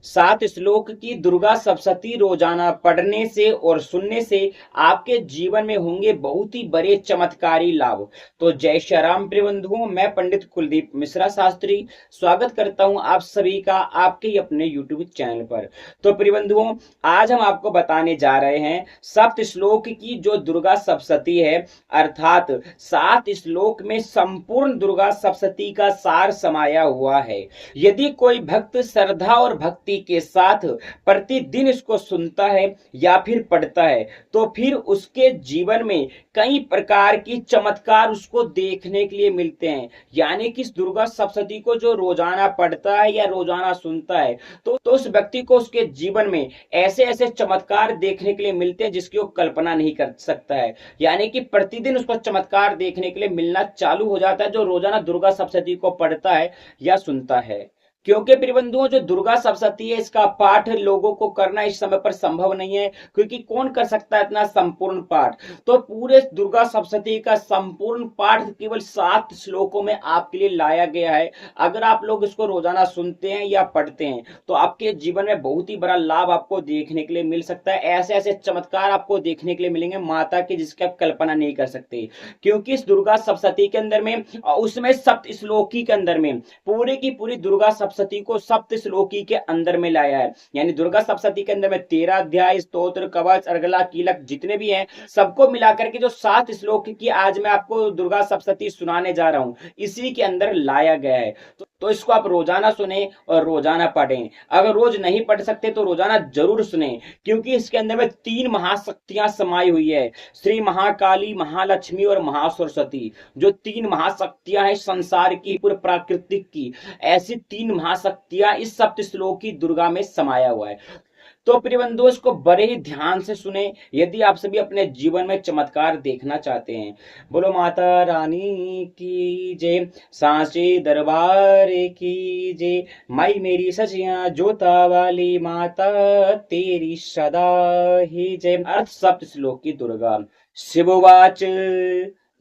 सात श्लोक की दुर्गा सप्तशती रोजाना पढ़ने से और सुनने से आपके जीवन में होंगे बहुत ही बड़े चमत्कारी लाभ। तो जय श्री राम प्रिय बंधुओं, मैं पंडित कुलदीप मिश्रा शास्त्री स्वागत करता हूं आप सभी का आपके ही अपने यूट्यूब चैनल पर। तो प्रिय बंधुओं, आज हम आपको बताने जा रहे हैं सप्त श्लोक की जो दुर्गा सप्तशती है, अर्थात सात श्लोक में संपूर्ण दुर्गा सप्तशती का सार समाया हुआ है। यदि कोई भक्त श्रद्धा और भक्ति के साथ प्रतिदिन इसको सुनता है या फिर पढ़ता है तो फिर उसके जीवन में कई प्रकार की चमत्कार उसको देखने के लिए मिलते हैं। यानी कि इस दुर्गा सप्तशती को जो रोजाना पढ़ता है या रोजाना सुनता है तो उस व्यक्ति को उसके जीवन में ऐसे ऐसे चमत्कार देखने के लिए मिलते हैं जिसकी वो कल्पना नहीं कर सकता है। यानी कि प्रतिदिन उसको चमत्कार देखने के लिए मिलना चालू हो जाता है जो रोजाना दुर्गा सप्तशती को पढ़ता है या सुनता है। क्योंकि प्रिय बंधुओं, जो दुर्गा सप्तशती है इसका पाठ लोगों को करना इस समय पर संभव नहीं है, क्योंकि कौन कर सकता है इतना संपूर्ण पाठ। तो पूरे दुर्गा सप्तशती का संपूर्ण पाठ केवल 7 श्लोकों में आपके लिए लाया गया है। अगर आप लोग इसको रोजाना सुनते हैं या पढ़ते हैं तो आपके जीवन में बहुत ही बड़ा लाभ आपको देखने के लिए मिल सकता है। ऐसे ऐसे चमत्कार आपको देखने के लिए मिलेंगे माता के, जिसकी आप कल्पना नहीं कर सकते। क्योंकि इस दुर्गा सप्तशती के अंदर में, उसमें सप्त श्लोकी के अंदर में पूरी की पूरी दुर्गा सप्तशती को सप्त श्लोकी के अंदर में लाया है। यानी दुर्गा सप्तशती के अंदर में 13 अध्याय, स्तोत्र, कवच, अर्गला, कीलक जितने भी हैं सबको मिलाकर के जो 7 श्लोक की आज मैं आपको दुर्गा सप्तशती सुनाने जा रहा हूं इसी के अंदर लाया गया है। तो इसको आप रोजाना सुने और रोजाना पढ़ें। अगर रोज नहीं पढ़ सकते तो रोजाना जरूर सुने, क्योंकि इसके अंदर में 3 महाशक्तियां समाई हुई है, श्री महाकाली, महालक्ष्मी और महासरस्वती। जो 3 महाशक्तियां हैं संसार की, पूरे प्राकृतिक की, ऐसी 3 महाशक्तियां इस सप्त श्लोक की दुर्गा में समाया हुआ है। तो प्रिय बंधुओं, इसको बड़े ही ध्यान से सुने यदि आप सभी अपने जीवन में चमत्कार देखना चाहते हैं। बोलो माता रानी की जय, सांचे दरबार की जय, माई मेरी सजिया जोता वाली माता तेरी सदा ही जय। अर्थ सप्त श्लोक की दुर्गा। शिववाच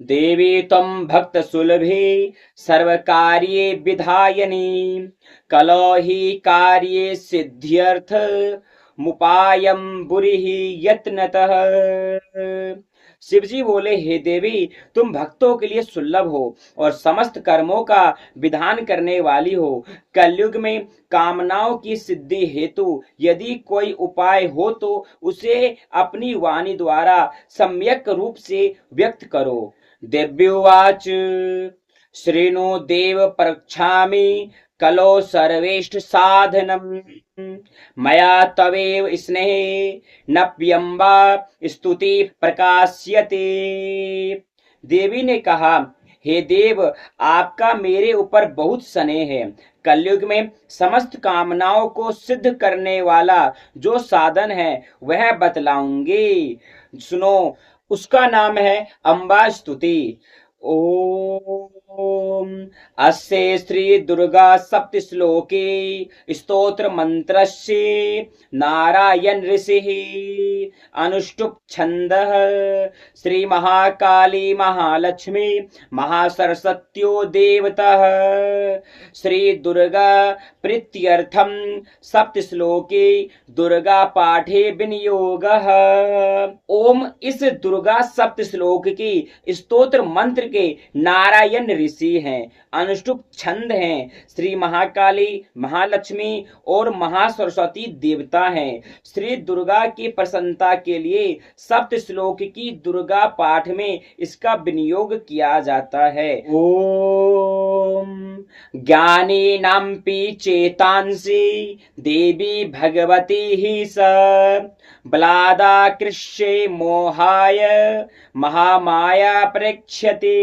देवी त्वं भक्त सुलभे सर्वकार्ये विधायनी, कलो हि कार्ये सिद्ध्यर्थ मुपायम बुरी यत्नतः। शिवजी बोले, हे देवी, तुम भक्तों के लिए सुलभ हो और समस्त कर्मों का विधान करने वाली हो। कलयुग में कामनाओं की सिद्धि हेतु यदि कोई उपाय हो तो उसे अपनी वाणी द्वारा सम्यक रूप से व्यक्त करो। दिव्योवाच श्रेणु देव प्रक्षामि कलो सर्वेष्ट साधनम, मया तवेव स्नेहे नप्यम्बा स्तुति प्रकाश्यते। देवी ने कहा, हे देव, आपका मेरे ऊपर बहुत स्नेह है। कलयुग में समस्त कामनाओं को सिद्ध करने वाला जो साधन है वह बतलाऊंगी, सुनो। उसका नाम है अम्बा स्तुति। ओम अस्य श्री दुर्गा सप्त श्लोके स्तोत्र मंत्रस्य नारायण ऋषिः अनुष्टुप छंदः श्री महाकाली महालक्ष्मी महासरस्वत्यो देवतः श्री दुर्गा प्रीत्यर्थम सप्त श्लोके दुर्गा पाठे विनियोगः। ओम इस दुर्गा सप्त श्लोक की स्तोत्र मंत्र के नारायण ऋषि हैं, अनुष्टुप छंद हैं, श्री महाकाली, महालक्ष्मी और महासरस्वती देवता हैं। श्री दुर्गा की प्रसन्नता के लिए सप्त श्लोक की दुर्गा पाठ में इसका विनियोग किया जाता है। ओम ज्ञानिनांपि चेतांसि देवी भगवती ही स ब्लादाकृष्ये मोहाय महामाया प्रेक्ष्यते।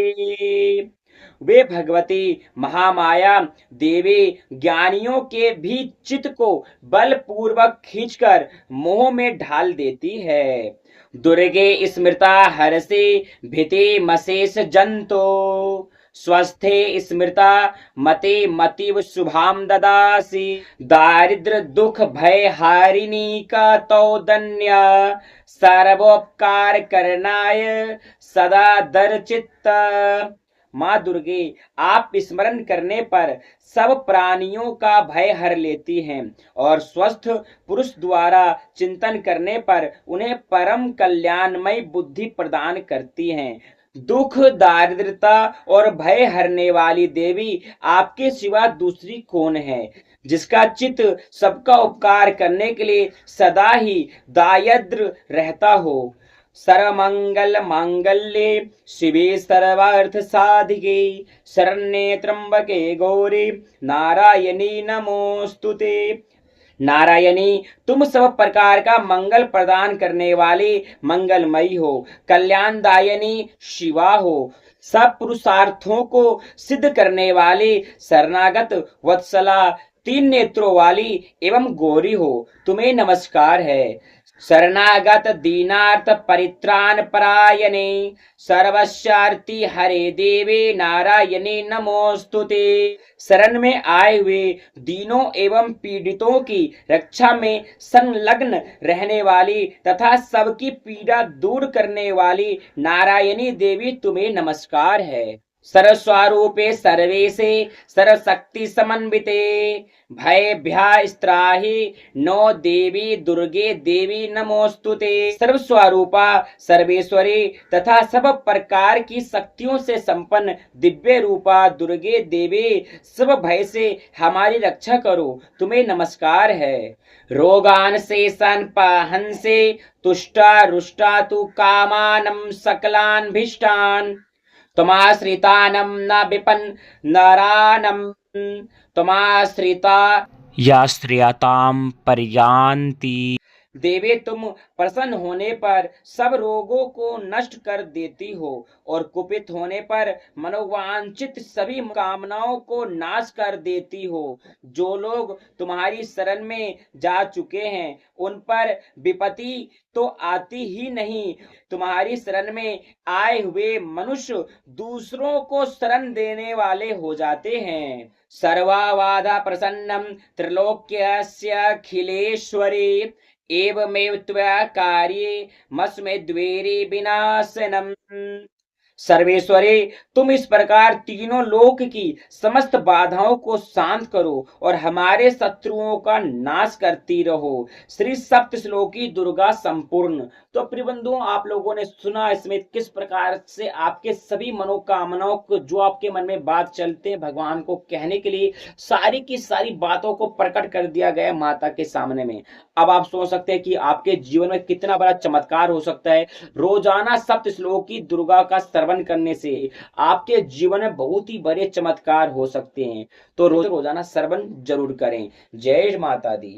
वे भगवती महामाया देवी ज्ञानियों के भी चित्त को बलपूर्वक खींचकर मोह में ढाल देती है। दुर्गे स्मृता हरसे भीति मशेष जंतो, स्वस्थे स्मृता मते मतिव शुभाम ददासी। दारिद्र दुख भय हारिणी का तौदन्य सर्वोपकार करनाय सदा दर चित्त। माँ दुर्गे आप स्मरण करने पर सब प्राणियों का भय हर लेती हैं और स्वस्थ पुरुष द्वारा चिंतन करने पर उन्हें परम कल्याणमय बुद्धि प्रदान करती हैं। दुख दारिद्रता और भय हरने वाली देवी आपके सिवा दूसरी कौन है, जिसका चित्त सबका उपकार करने के लिए सदा ही दायद्र रहता हो। सर्वमंगल मांगल्ये शिवे सर्वार्थ साधिके शरण्ये त्र्यंबके गौरी नारायणी नमोस्तुते। नारायणी तुम सब प्रकार का मंगल प्रदान करने वाली मंगलमयी हो, कल्याणदायिनी शिवा हो, सब पुरुषार्थों को सिद्ध करने वाली शरणागत वत्सला, तीन नेत्रों वाली एवं गौरी हो, तुम्हें नमस्कार है। शरणागत दीनार्थ परित्राण परायणे सर्वस्यार्ति हरे देवे नारायणी नमोस्तुते। शरण में आए हुए दीनों एवं पीड़ितों की रक्षा में संलग्न रहने वाली तथा सबकी पीड़ा दूर करने वाली नारायणी देवी तुम्हें नमस्कार है। सर्वस्वरूपे सर्वेशे सर्वशक्ति समन्विते भयभ्यस्त्राहि नो देवी दुर्गे देवी नमोस्तुते। सर्वस्वरूपा सर्वेश्वरी तथा सब प्रकार की शक्तियों से संपन्न दिव्य रूपा दुर्गे देवी सब भय से हमारी रक्षा करो, तुम्हें नमस्कार है। रोगान से संपहन से तुष्टा रुष्टा तु कामानम सकलान भिष्टान त्वमाश्रितानं न विपन् नरानं त्वमाश्रिता याश्रियतां पर्यान्ति। देवी तुम प्रसन्न होने पर सब रोगों को नष्ट कर देती हो और कुपित होने पर मनोवांछित सभी कामनाओं को नाश कर देती हो। जो लोग तुम्हारी शरण में जा चुके हैं उन पर विपत्ति तो आती ही नहीं। तुम्हारी शरण में आए हुए मनुष्य दूसरों को शरण देने वाले हो जाते हैं। सर्वाबाधा प्रसन्नम त्रैलोक्यस्याखिलेश्वरी एवमेव त्वया कार्ये मस्मे द्वेरे विनाशनम। सर्वेश्वरी तुम इस प्रकार तीनों लोक की समस्त बाधाओं को शांत करो और हमारे शत्रुओं का नाश करती रहो। श्री सप्तश्लोकी दुर्गा संपूर्ण। तो प्रिय बंधुओं, आप लोगों ने सुना इसमें किस प्रकार से आपके सभी मनोकामनाओं को, जो आपके मन में बात चलते हैं, भगवान को कहने के लिए सारी की सारी बातों को प्रकट कर दिया गया माता के सामने में। अब आप सोच सकते हैं कि आपके जीवन में कितना बड़ा चमत्कार हो सकता है। रोजाना सप्तश्लोकी दुर्गा का श्रवण करने से आपके जीवन में बहुत ही बड़े चमत्कार हो सकते हैं। तो रोजाना श्रवण जरूर करें। जय माता दी।